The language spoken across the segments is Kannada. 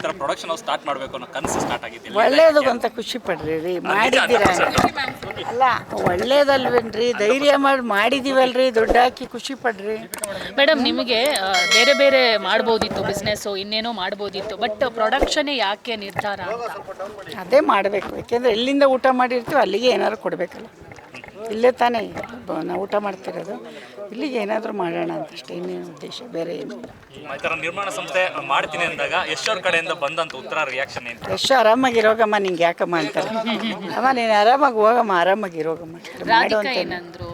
ಥರ ಪ್ರೊಡಕ್ಷನ್ ಹೌಸ್ ಸ್ಟಾರ್ಟ್ ಮಾಡಬೇಕು ಅನ್ನೋ ಕನಸು ಸ್ಟಾರ್ಟ್ ಆಗಿದೆ. ಒಳ್ಳೇದು ಅಂತ ಖುಷಿ ಪಡ್ರಿ ರೀ, ಮಾಡಿದ್ದೀರಾ ಅಲ್ಲ ಒಳ್ಳೇದಲ್ವೇನ್ರಿ, ಧೈರ್ಯ ಮಾಡಿದೀವಲ್ರಿ, ದುಡ್ಡು ಹಾಕಿ ಖುಷಿ ಪಡ್ರಿ. ಮೇಡಮ್, ನಿಮಗೆ ಬೇರೆ ಬೇರೆ ಮಾಡ್ಬೋದಿತ್ತು ಬಿಸ್ನೆಸ್ಸು, ಇನ್ನೇನೋ ಮಾಡ್ಬೋದಿತ್ತು, ಬಟ್ ಪ್ರೊಡಕ್ಷನ್ನೇ ಯಾಕೆ ನಿರ್ಧಾರ ಅಂತ? ಅದೇ ಮಾಡಬೇಕು, ಯಾಕೆಂದರೆ ಎಲ್ಲಿಂದ ಊಟ ಮಾಡಿರ್ತೀವಿ ಅಲ್ಲಿಗೆ ಏನಾದ್ರು ಕೊಡಬೇಕಲ್ಲ. ಇಲ್ಲೇ ತಾನೇ ನಾವು ಊಟ ಮಾಡ್ತಿರೋದು, ಇಲ್ಲಿಗೆ ಏನಾದರೂ ಮಾಡೋಣ ಅಂತ ಅಷ್ಟೇ, ಇನ್ನೇನು ಉದ್ದೇಶ ಬೇರೆ ಏನು. ಈ ಥರ ನಿರ್ಮಾಣ ಸಂಸ್ಥೆ ಮಾಡ್ತೀನಿ ಅಂದಾಗ ಯಶೋರ್ ಕಡೆಯಿಂದ ಬಂದಂತ ಉತ್ತರ ರಿಯಾಕ್ಷನ್ ಏನು? ಎಷ್ಟು ಆರಾಮಾಗಿರೋಗಮ್ಮ, ನಿಂಗೆ ಯಾಕಮ್ಮ ಅಂತಾರೆ. ಅಮ್ಮ ನೀನು ಆರಾಮಾಗಿ ಹೋಗಮ್ಮ, ಆರಾಮಾಗಿರೋಗಮ್ಮ ಮಾಡು ಅಂತ. ಏನಂದ್ರು?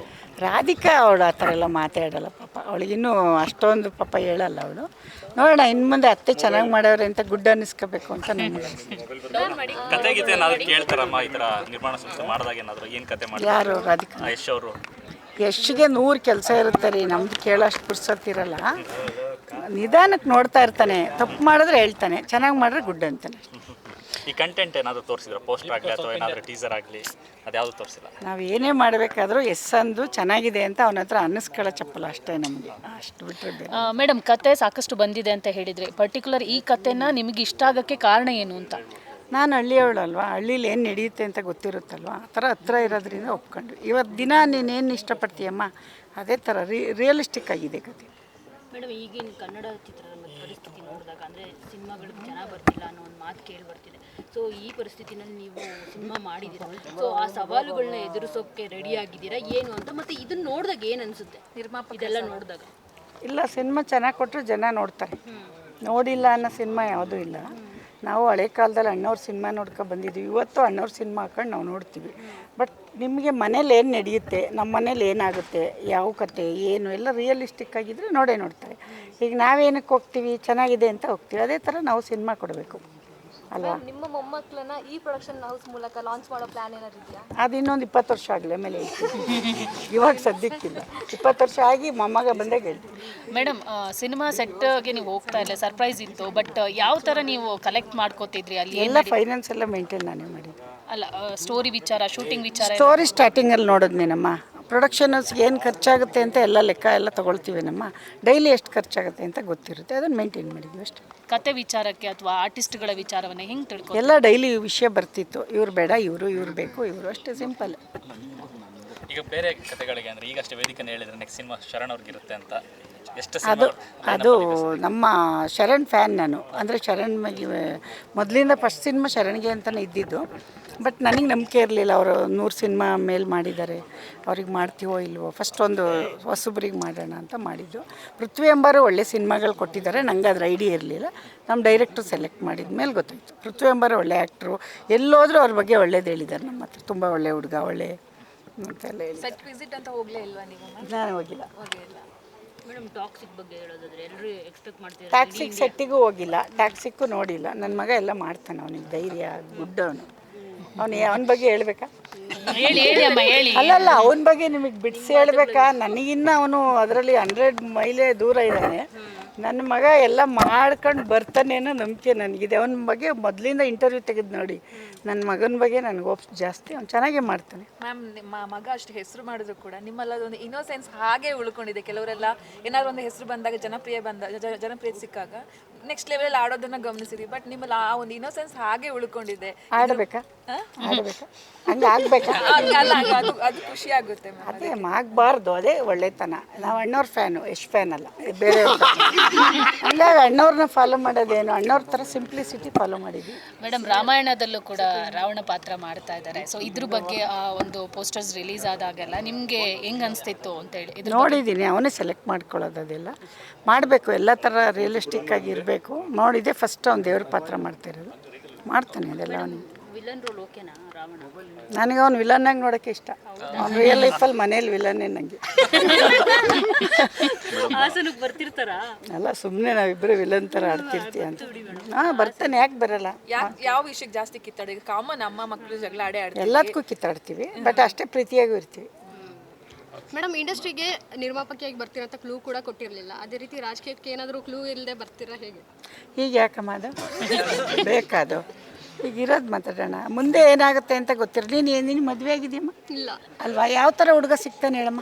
ರಾಧಿಕಾ ಅವಳು ಆ ಥರ ಎಲ್ಲ ಮಾತಾಡಲ್ಲ ಪಾಪ, ಅವಳಿಗಿನ್ನೂ ಅಷ್ಟೊಂದು ಪಾಪ ಹೇಳಲ್ಲ ಅವಳು. ನೋಡೋಣ ಇನ್ನು ಮುಂದೆ ಅತ್ತೆ ಚೆನ್ನಾಗಿ ಮಾಡೋರೆ ಅಂತ ಗುಡ್ ಅನ್ನಿಸ್ಕೋಬೇಕು ಅಂತ ನಮಗೆ. ಕತೆ ಗೀತೆ ಏನಾದ್ರು ಕೇಳ್ತಾರಮ್ಮ ಈ ಥರ ನಿರ್ಮಾಣ ಸಂಸ್ಥೆ ಮಾಡಿದಾಗ? ಏನಾದರೂ ಏನು ಕತೆ ಮಾಡಿ? ಯಾರು? ರಾಧಿಕಾ? ಯಶ್ ಅವರು. ಯಶ್ಗೆ 100 ಕೆಲಸ ಇರುತ್ತೆ ರೀ, ನಮ್ದು ಕೇಳೋಷ್ಟು ಪುರ್ಸತ್ತಿರಲ್ಲ. ನಿಧಾನಕ್ಕೆ ನೋಡ್ತಾ ಇರ್ತಾನೆ, ತಪ್ಪು ಮಾಡಿದ್ರೆ ಹೇಳ್ತಾನೆ, ಚೆನ್ನಾಗಿ ಮಾಡಿದ್ರೆ ಗುಡ್ ಅಂತಾನೆ. ಈ ಕಂಟೆಂಟ್ ಏನಾದರೂ ತೋರಿಸಿದ್ರ? ಪೋಸ್ಟರ್ ಆಗಲಿ ಅಥವಾ ಏನಾದರೂ ಟೀಸರ್ ಆಗಲಿ, ಅದ್ಯಾವುದು ತೋರಿಸಿಲ್ಲ? ನಾವು ಏನೇ ಮಾಡಬೇಕಾದ್ರೂ ಎಸ್ ಅಂದು ಚೆನ್ನಾಗಿದೆ ಅಂತ ಅವನ ಹತ್ರ ಅನ್ನಿಸ್ಕೊಳ್ಳೋ ಚಪ್ಪಲ ಅಷ್ಟೇ ನಮಗೆ, ಅಷ್ಟು ಬಿಟ್ಟರೆ ಬೇರೆ. ಮೇಡಮ್, ಕತೆ ಸಾಕಷ್ಟು ಬಂದಿದೆ ಅಂತ ಹೇಳಿದ್ರಿ, ಪರ್ಟಿಕ್ಯುಲರ್ ಈ ಕತೆನ ನಿಮಗೆ ಇಷ್ಟ ಆಗೋಕ್ಕೆ ಕಾರಣ ಏನು ಅಂತ? ನಾನು ಹಳ್ಳಿಯವಳಲ್ವಾ, ಹಳ್ಳೀಲಿ ಏನು ನಡೆಯುತ್ತೆ ಅಂತ ಗೊತ್ತಿರುತ್ತಲ್ವ, ಆ ಥರ ಹತ್ರ ಇರೋದ್ರಿಂದ ಒಪ್ಕೊಂಡು. ಇವತ್ತು ದಿನ ನೀನೇನು ಇಷ್ಟಪಡ್ತೀಯಮ್ಮ, ಅದೇ ಥರ ರಿಯಲಿಸ್ಟಿಕ್ ಆಗಿದೆ ಕತೆ. ಮೇಡಮ್, ಈಗಿನ ಕನ್ನಡ ಚಿತ್ರರಂಗದ ಪರಿಸ್ಥಿತಿ ನೋಡಿದಾಗ ಅಂದರೆ ಸಿನಿಮಾಗಳು ಚೆನ್ನಾಗಿ ಬರ್ತಿಲ್ಲ ಅನ್ನೋ ಒಂದು ಮಾತು ಕೇಳಿ ಬರ್ತಿದೆ. ಸೊ ಈ ಪರಿಸ್ಥಿತಿನಲ್ಲಿ ನೀವು ಸಿನಿಮಾ ಮಾಡಿದ್ದೀರಾ, ಸೊ ಆ ಸವಾಲುಗಳನ್ನ ಎದುರಿಸೋಕ್ಕೆ ರೆಡಿ ಆಗಿದ್ದೀರಾ ಏನು ಅಂತ? ಮತ್ತು ಇದನ್ನು ನೋಡಿದಾಗ ಏನು ಅನಿಸುತ್ತೆ ನಿರ್ಮಾಪಕ ಇದೆಲ್ಲ ನೋಡಿದಾಗ? ಇಲ್ಲ, ಸಿನಿಮಾ ಚೆನ್ನಾಗಿ ಕೊಟ್ಟರೆ ಜನ ನೋಡ್ತಾರೆ, ನೋಡಿಲ್ಲ ಅನ್ನೋ ಸಿನಿಮಾ ಯಾವುದೂ ಇಲ್ಲ. ನಾವು ಹಳೆ ಕಾಲದಲ್ಲಿ ಅಣ್ಣವ್ರ ಸಿನಿಮಾ ನೋಡ್ಕೊ ಬಂದಿದ್ದೀವಿ, ಇವತ್ತು ಅಣ್ಣವ್ರ ಸಿನಿಮಾ ಹಾಕೊಂಡು ನಾವು ನೋಡ್ತೀವಿ. ಬಟ್ ನಿಮಗೆ ಮನೇಲಿ ಏನು ನಡೆಯುತ್ತೆ, ನಮ್ಮ ಮನೇಲಿ ಏನಾಗುತ್ತೆ, ಯಾವ ಕತೆ ಏನು ಎಲ್ಲ ರಿಯಲಿಸ್ಟಿಕ್ ಆಗಿದ್ದರೆ ನೋಡೇ ನೋಡ್ತಾರೆ. ಈಗ ನಾವೇನಕ್ಕೆ ಹೋಗ್ತೀವಿ, ಚೆನ್ನಾಗಿದೆ ಅಂತ ಹೋಗ್ತೀವಿ, ಅದೇ ಥರ ನಾವು ಸಿನಿಮಾ ಕೊಡಬೇಕು ಅಲ್ವಾ? ನಿಮ್ಮ ಮೊಮ್ಮಕ್ಕಳನ್ನ ಈ ಪ್ರೊಡಕ್ಷನ್ ಹೌಸ್ ಮೂಲಕ ಲಾಂಚ್ ಮಾಡೋ ಪ್ಲಾನ್ ಏನಾದ್ರು ಇದೆಯಾ? ಅದು ಇನ್ನೊಂದು 20 ವರ್ಷ ಆಗಲಿ ಆಮೇಲೆ ಹೇಳ್ತೀವಿ, ಇವಾಗ ಸದ್ಯಕ್ಕಿಲ್ಲ. 20 ವರ್ಷ ಆಗಿ ಮೊಮ್ಮಗ ಬಂದಾಗ ಹೇಳ್ತೀವಿ. ಮೇಡಮ್, ಸಿನಿಮಾ ಸೆಟ್ಗೆ ನೀವು ಹೋಗ್ತಾ ಇಲ್ಲ, ಸರ್ಪ್ರೈಸ್ ಇತ್ತು, ಬಟ್ ಯಾವ ಥರ ನೀವು ಕಲೆಕ್ಟ್ ಮಾಡ್ಕೋತಿದ್ರಿ ಅಲ್ಲಿ? ಎಲ್ಲ ಫೈನಾನ್ಸ್ ಎಲ್ಲ ಮೇಂಟೈನ್ ನಾನೇ ಮಾಡಿದ್ದೆ. ಅಲ್ಲ, ಸ್ಟೋರಿ ವಿಚಾರ, ಶೂಟಿಂಗ್ ವಿಚಾರ? ಸ್ಟೋರಿ ಸ್ಟಾರ್ಟಿಂಗಲ್ಲಿ ನೋಡಿದ್ನೇನಮ್ಮ, ಪ್ರೊಡಕ್ಷನ್ಸ್ಗೆ ಏನು ಖರ್ಚಾಗುತ್ತೆ ಅಂತ ಎಲ್ಲ ಲೆಕ್ಕ ಎಲ್ಲ ತೊಗೊಳ್ತೀವಿ ನಮ್ಮ, ಡೈಲಿ ಎಷ್ಟು ಖರ್ಚಾಗುತ್ತೆ ಅಂತ ಗೊತ್ತಿರುತ್ತೆ, ಅದನ್ನು ಮೇಂಟೈನ್ ಮಾಡಿದ್ವಿ ಅಷ್ಟೇ. ಕತೆ ವಿಚಾರಕ್ಕೆ ಅಥವಾ ಆರ್ಟಿಸ್ಟ್ಗಳ ವಿಚಾರವನ್ನು ಹೆಂಗೆ ತಿಳ್ಕೊ? ಎಲ್ಲ ಡೈಲಿ ವಿಷಯ ಬರ್ತಿತ್ತು, ಇವ್ರು ಬೇಡ ಇವ್ರು ಬೇಕು, ಇವರು ಅಷ್ಟೇ, ಸಿಂಪಲ್. ಈಗ ಬೇರೆ ಕತೆಗಳಿಗೆ ಅಂದರೆ ಈಗಷ್ಟೇ ವೇದಿಕೆನೇ ಹೇಳಿದ್ರೆ ನೆಕ್ಸ್ಟ್ ಸಿನಿಮಾ ಶರಣ್ ಅವ್ರಿಗಿರುತ್ತೆ ಅಂತ, ಎಷ್ಟು? ಅದು ನಮ್ಮ ಶರಣ್ ಫ್ಯಾನ್ ನಾನು, ಅಂದರೆ ಶರಣ್ ಮೊದಲಿಂದ ಫಸ್ಟ್ ಸಿನಿಮಾ ಶರಣ್ಗೆ ಅಂತಲೇ ಇದ್ದಿದ್ದು. ಬಟ್ ನನಗೆ ನಂಬಿಕೆ ಇರಲಿಲ್ಲ, ಅವರು 100 ಸಿನಿಮಾ ಮೇಲೆ ಮಾಡಿದ್ದಾರೆ, ಅವ್ರಿಗೆ ಮಾಡ್ತೀವೋ ಇಲ್ವೋ, ಫಸ್ಟ್ ಒಂದು ಹೊಸಬ್ರಿಗೆ ಮಾಡೋಣ ಅಂತ ಮಾಡಿದ್ದು. ಪೃಥ್ವಿ ಎಂಬಾರು ಒಳ್ಳೆ ಸಿನಿಮಾಗಳು ಕೊಟ್ಟಿದ್ದಾರೆ, ನಂಗೆ ಅದ್ರ ಐಡಿಯಾ ಇರಲಿಲ್ಲ. ನಮ್ಮ ಡೈರೆಕ್ಟ್ರು ಸೆಲೆಕ್ಟ್ ಮಾಡಿದ ಮೇಲೆ ಗೊತ್ತಾಯಿತು. ಪೃಥ್ವಿ ಎಂಬಾರು ಒಳ್ಳೆ ಆ್ಯಕ್ಟ್ರು, ಎಲ್ಲೋದ್ರೂ ಅವ್ರ ಬಗ್ಗೆ ಒಳ್ಳೇದು ಹೇಳಿದ್ದಾರೆ ನಮ್ಮ ಹತ್ರ, ತುಂಬ ಒಳ್ಳೆ ಹುಡುಗ, ಒಳ್ಳೆ ಅಂತೆಲ್ಲ ಹೇಳಿ. ಸೆಟ್ ವಿಸಿಟ್ ಅಂತ ಹೋಗಲೇ ಇಲ್ವಾ ನೀವು? ನಾನು ಹೋಗಿಲ್ಲ. ಮೇಡಮ್, ಟಾಕ್ಸಿಕ್ ಬಗ್ಗೆ ಹೇಳೋದಾದ್ರೆ ಎಲ್ಲರೂ ಎಕ್ಸ್ಪೆಕ್ಟ್ ಮಾಡ್ತಿದ್ದಾರೆ. ಟ್ಯಾಕ್ಸಿಗೆ ಸೆಟ್ಟಿಗೂ ಹೋಗಿಲ್ಲ, ಟ್ಯಾಕ್ಸಿಗೂ ನೋಡಿಲ್ಲ. ನನ್ನ ಮಗ ಎಲ್ಲ ಮಾಡ್ತಾನೆ, ಅವನಿಗೆ ಧೈರ್ಯ, ಗುಡ್ ಅವನ ಬಗ್ಗೆ ಹೇಳ್ಬೇಕಾ? ಹೇಳಿ ಅಮ್ಮ, ಹೇಳಿ. ಅಲ್ಲಲ್ಲ, ಅವನ ಬಗ್ಗೆ ನಿಮಗೆ ಬಿಡಿಸಿ ಹೇಳ್ಬೇಕಾ? ನನಗಿನ್ನ ಅವನು ಅದರಲ್ಲಿ 100 ಮೈಲೇ ದೂರ ಇದ್ದಾನೆ. ನನ್ನ ಮಗ ಎಲ್ಲ ಮಾಡ್ಕೊಂಡು ಬರ್ತಾನೇನೋ ನಂಬಿಕೆ ನನಗಿದೆ. ಅವನ ಬಗ್ಗೆ ಮೊದಲಿಂದ ಇಂಟರ್ವ್ಯೂ ತೆಗೆದು ನೋಡಿ, ನನ್ನ ಮಗನ ಬಗ್ಗೆ ನನಗೆ ಹೋಪ್ಸ್ ಜಾಸ್ತಿ, ಅವ್ನು ಚೆನ್ನಾಗೇ ಮಾಡ್ತಾನೆ. ಮ್ಯಾಮ್, ನಿಮ್ಮ ಮಗ ಅಷ್ಟು ಹೆಸರು ಮಾಡಿದ್ರು ಕೂಡ ನಿಮ್ಮಲ್ಲ ಒಂದು ಇನ್ನೋಸೆನ್ಸ್ ಹಾಗೆ ಉಳ್ಕೊಂಡಿದೆ. ಕೆಲವರೆಲ್ಲ ಏನಾದ್ರು ಒಂದು ಹೆಸರು ಬಂದಾಗ, ಜನಪ್ರಿಯತೆ ಸಿಕ್ಕಾಗ ನೆಕ್ಸ್ಟ್ ಲೆವೆಲ್ ಆಡೋದನ್ನ ಗಮನಿಸಿದ್ವಿ, ಬಟ್ ನಿಮ್ಮಲ್ಲಿ ಆ ಒಂದು ಇನ್ನೋಸೆನ್ಸ್ ಹಾಗೆ ಉಳ್ಕೊಂಡಿದೆ. ಆಡಬೇಕಾ? ಹಂಗೆ ಆಗ್ಬೇಕಾ? ಅದು ಖುಷಿ ಆಗುತ್ತೆ ಮ್ಯಾಮ್. ಅದೇ ಆಗಬಾರ್ದು, ಅದೇ ಒಳ್ಳೆತನ. ನಾವು ಅಣ್ಣವ್ರ ಫ್ಯಾನು, ಎಷ್ಟು ಫ್ಯಾನ್ ಅಲ್ಲ, ಬೇರೆ ಹಂಗಾಗಿ ಅಣ್ಣವ್ರನ್ನ ಫಾಲೋ ಮಾಡೋದೇನು, ಅಣ್ಣವ್ರ ಥರ ಸಿಂಪ್ಲಿಸಿಟಿ ಫಾಲೋ ಮಾಡಿದ್ವಿ. ಮೇಡಮ್, ರಾಮಾಯಣದಲ್ಲೂ ಕೂಡ ರಾವಣ ಪಾತ್ರ ಮಾಡ್ತಾ ಇದ್ದಾರೆ, ಸೊ ಇದ್ರ ಬಗ್ಗೆ ಆ ಒಂದು ಪೋಸ್ಟರ್ಸ್ ರಿಲೀಸ್ ಆದಾಗೆಲ್ಲ ನಿಮಗೆ ಹೆಂಗೆ ಅನಿಸ್ತಿತ್ತು ಅಂತ ಹೇಳಿ? ನೋಡಿದ್ದೀನಿ, ಅವನೇ ಸೆಲೆಕ್ಟ್ ಮಾಡ್ಕೊಳ್ಳೋದು, ಅದೆಲ್ಲ ಮಾಡಬೇಕು, ಎಲ್ಲ ಥರ ರಿಯಲಿಸ್ಟಿಕ್ ಆಗಿ ಇರಬೇಕು. ನೋಡಿದೆ ಫಸ್ಟ್ ಅವ್ನು ದೇವ್ರ ಪಾತ್ರ ಮಾಡ್ತಿರೋದು, ಮಾಡ್ತಾನೆ ಅದೆಲ್ಲ. ಅವನಿಗೆ ವಿಲನ್ ರೋಲ್ ಓಕೆನಾ ರಾವಣ? ನನಗೆ ಅವ್ನು ವಿಲನ್ನಾಗಿ ನೋಡೋಕ್ಕೆ ಇಷ್ಟ. ಅವ್ನು ರಿಯಲ್ ಲೈಫಲ್ಲಿ ಮನೇಲಿ ವಿಲನ್ನೇ ನನಗೆ. ಹಾಸನಕ್ಕೆ ಬರ್ತಿರ್ತಾರಾ? ಅಲ್ಲ, ಸುಮ್ಮನೆ ನಾವಿಬ್ಬರು ವಿಲನ್ ಥರ ಆಡ್ತಿರ್ತೀವಿ ಅಂತ. ಬರ್ತಾನೆ, ಯಾಕೆ ಬರಲ್ಲ? ಯಾವ ವಿಷಯಕ್ಕೆ ಜಾಸ್ತಿ ಕಿತ್ತಾಡಿ? ಕಾಮನ್, ಅಮ್ಮ ಮಕ್ಕಳು ಜಗಳ ಆಡ್ತಾರೆ, ಎಲ್ಲದಕ್ಕೂ ಕಿತ್ತಾಡ್ತೀವಿ, ಬಟ್ ಅಷ್ಟೇ ಪ್ರೀತಿಯಾಗೂ ಇರ್ತೀವಿ. ಮೇಡಮ್, ಇಂಡಸ್ಟ್ರಿಗೆ ನಿರ್ಮಾಪಕಿಯಾಗಿ ಬರ್ತೀರಾ ಅಂತ ಕ್ಲೂ ಕೂಡ ಕೊಟ್ಟಿರಲಿಲ್ಲ, ಅದೇ ರೀತಿ ರಾಜಕೀಯಕ್ಕೆ ಏನಾದರೂ ಕ್ಲೂ ಇಲ್ಲದೆ ಬರ್ತೀರಾ ಹೇಗೆ? ಈಗ ಯಾಕಮ್ಮ ಅದು ಬೇಕಾದು? ಈಗ ಇರೋದು ಮಾತಾಡೋಣ, ಮುಂದೆ ಏನಾಗುತ್ತೆ ಅಂತ ಗೊತ್ತಿರಲಿ. ನೀನು ಮದುವೆ ಆಗಿದೆಯಮ್ಮ? ಇಲ್ಲ. ಅಲ್ವಾ? ಯಾವ ಥರ ಹುಡುಗ ಸಿಗ್ತಾನೆ ಹೇಳಮ್ಮ,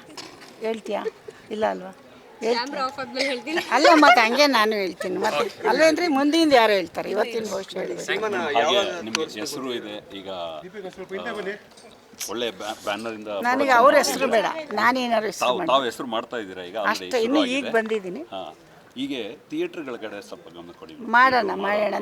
ಹೇಳ್ತೀಯಾ? ಇಲ್ಲ ಅಲ್ವಾ? ಕ್ಯಾಮ್ರಾ ಆಫ್ ಆದ್ಮೇಲೆ ಹೇಳ್ತೀನಿ. ಅಲ್ಲ ಮತ್ತೆ ಹಂಗೆ ನಾನು ಹೇಳ್ತೀನಿ ಮತ್ತೆ ಅಲ್ವೇನ್ರಿ, ಮುಂದಿಂದ ಯಾರು ಹೇಳ್ತಾರೆ, ಇವತ್ತಿನ ಭವಿಷ್ಯ ಹೇಳ್ಬೇಕು. ಹಾಗೆ ನಿಮ್ಗೆ ಹೆಸರು ಇದೆ ಈಗ, ಒಳ್ಳೆ ಬ್ಯಾನರ್ ಇಂದ ನನಗೆ ಅವ್ರ ಹೆಸರು ಬೇಡ, ನಾನೇನಾದ್ರು ಹೆಸರು ಮಾಡಿ ತಾವು ಹೆಸರು ಮಾಡ್ತಾ ಇದ್ದೀರಾ ಈಗ, ಅಂದ್ರೆ ಅಷ್ಟೇ. ಇನ್ನು ಈಗ ಬಂದಿದ್ದೀನಿ. ಹೀಗೆ ಥಿಯೇಟರ್ಗಳ ಕಡೆ ಸ್ವಲ್ಪ ಗಮನ ಕೊಡಿ. ಮಾಡೋಣ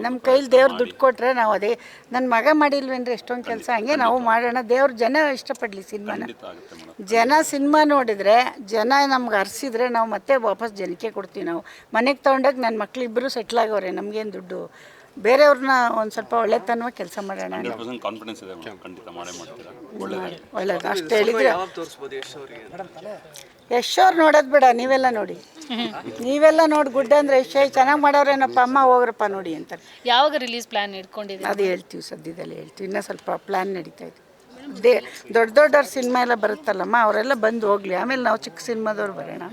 ನಮ್ಮ ಕೈಲಿ ದೇವ್ರು ದುಡ್ಡು ಕೊಟ್ಟರೆ ನಾವು ಅದೇ, ನನ್ನ ಮಗ ಮಾಡಿಲ್ವೇನ್ರಿ ಎಷ್ಟೊಂದು ಕೆಲಸ, ಹಂಗೆ ನಾವು ಮಾಡೋಣ. ದೇವ್ರು ಜನ ಇಷ್ಟಪಡಲಿ ಸಿನಿಮಾನ. ಖಂಡಿತ ಆಗುತ್ತೆ ಮೇಡಮ್. ಜನ ಸಿನಿಮಾ ನೋಡಿದ್ರೆ, ಜನ ನಮ್ಗೆ ಹರಿಸಿದ್ರೆ ನಾವು ಮತ್ತೆ ವಾಪಸ್ ಜನಕ್ಕೆ ಕೊಡ್ತೀವಿ. ನಾವು ಮನೆಗೆ ತೊಗೊಂಡೋಗಿ ನನ್ನ ಮಕ್ಳಿಬ್ಬರು ಸೆಟ್ಲ್ ಆಗೋರೆ, ನಮಗೇನು ದುಡ್ಡು. ಬೇರೆಯವ್ರನ್ನ ಒಂದು ಸ್ವಲ್ಪ ಒಳ್ಳೆತನವಾಗಿ ಕೆಲಸ ಮಾಡೋಣ. 100% ಕಾನ್ಫಿಡೆನ್ಸ್ ಇದೆ ಮೇಡಮ್, ಖಂಡಿತ ಮಾಡೇ ಮಾಡ್ತೀರಾ. ಒಳ್ಳೇದು ಅಷ್ಟು ಹೇಳಿದ್ರೆ. ಯಶ್ ಅವ್ರು ನೋಡೋದು ಬೇಡ, ನೀವೆಲ್ಲ ನೋಡಿ, ನೀವೆಲ್ಲ ನೋಡಿ ಗುಡ್ಡ ಅಂದರೆ ಯಶ್ ಚೆನ್ನಾಗಿ ಮಾಡೋರೇನಪ್ಪ, ಅಮ್ಮ ಹೋಗ್ರಪ್ಪ ನೋಡಿ ಅಂತಾರೆ. ಯಾವಾಗ ರಿಲೀಸ್ ಪ್ಲಾನ್ ಇಟ್ಕೊಂಡಿದ್ದೀರಿ? ಅದು ಹೇಳ್ತೀವಿ, ಸದ್ಯದಲ್ಲಿ ಹೇಳ್ತೀವಿ. ಇನ್ನೂ ಸ್ವಲ್ಪ ಪ್ಲ್ಯಾನ್ ನಡೀತಾ ಇದೆ. ದೊಡ್ಡವ್ರ ಸಿನಿಮಾ ಎಲ್ಲ ಬರುತ್ತಲ್ಲಮ್ಮ, ಅವರೆಲ್ಲ ಬಂದು ಹೋಗಲಿ, ಆಮೇಲೆ ನಾವು ಚಿಕ್ಕ ಸಿನಿಮಾದವ್ರು ಬರೋಣ,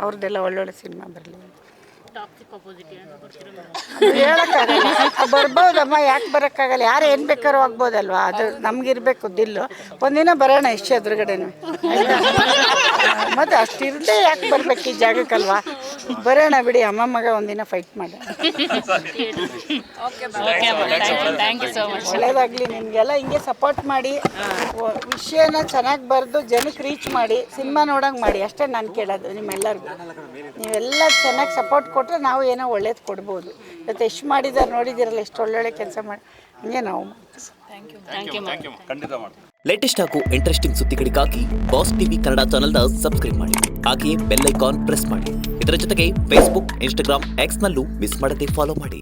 ಅವ್ರದ್ದೆಲ್ಲ ಒಳ್ಳೊಳ್ಳೆ ಸಿನಿಮಾ ಬರಲಿ. ಹೇಳೋಕ್ಕಾಗಲ್ಲ, ಬರ್ಬೋದಮ್ಮ, ಯಾಕೆ ಬರೋಕ್ಕಾಗಲ್ಲ, ಯಾರು ಏನು ಬೇಕಾದ್ರೂ ಆಗ್ಬೋದಲ್ವಾ, ಅದು ನಮಗಿರ್ಬೇಕು ದಿಲ್ಲು. ಒಂದಿನ ಬರೋಣ ಎಷ್ಟು ಎದುರುಗಡೆನೂ, ಮತ್ತು ಅಷ್ಟಿರದೆ ಯಾಕೆ ಬರ್ಬೇಕು ಈ ಜಾಗಕ್ಕಲ್ವಾ, ಬರೋಣ ಬಿಡಿ, ಅಮ್ಮ ಮಗ ಒಂದಿನ ಫೈಟ್ ಮಾಡೋಣ. Thank you so much. ಒಳ್ಳೇದಾಗಲಿ ನಿಮಗೆಲ್ಲ, ಹಿಂಗೆ ಸಪೋರ್ಟ್ ಮಾಡಿ, ವಿಷಯನ ಚೆನ್ನಾಗಿ ಬರೆದು ಜನಕ್ಕೆ ರೀಚ್ ಮಾಡಿ, ಸಿನಿಮಾ ನೋಡೋಂಗೆ ಮಾಡಿ, ಅಷ್ಟೇ ನಾನು ಕೇಳೋದು ನಿಮ್ಮೆಲ್ಲರಿಗೂ. ನೀವೆಲ್ಲ ಚೆನ್ನಾಗಿ ಸಪೋರ್ಟ್ ಕೊಟ್ಟರೆ ನಾವು ಏನೋ ಒಳ್ಳೇದು ಕೊಡ್ಬೋದು. ಇವತ್ತು ಎಷ್ಟು ಮಾಡಿದ್ದಾರೆ ನೋಡಿದ್ದೀರಲ್ಲ, ಎಷ್ಟು ಒಳ್ಳೊಳ್ಳೆ ಕೆಲಸ ಮಾಡಿ, ಹಂಗೆ ನಾವು ಖಂಡಿತ ಮಾಡ್ತೀವಿ. ಲೇಟೆಸ್ಟ್ ಹಾಗೂ ಇಂಟ್ರೆಸ್ಟಿಂಗ್ ಸುದ್ದಿಗಳಿಗಾಗಿ ಬಾಸ್ ಟಿವಿ ಕನ್ನಡ ಚಾನೆಲ್ನ ಸಬ್ಸ್ಕ್ರೈಬ್ ಮಾಡಿ, ಹಾಗೆಯೇ ಬೆಲ್ ಐಕಾನ್ ಪ್ರೆಸ್ ಮಾಡಿ. ಇದರ ಜೊತೆಗೆ ಫೇಸ್ಬುಕ್, ಇನ್ಸ್ಟಾಗ್ರಾಮ್, ಎಕ್ಸ್ನಲ್ಲೂ ಮಿಸ್ ಮಾಡದೆ ಫಾಲೋ ಮಾಡಿ.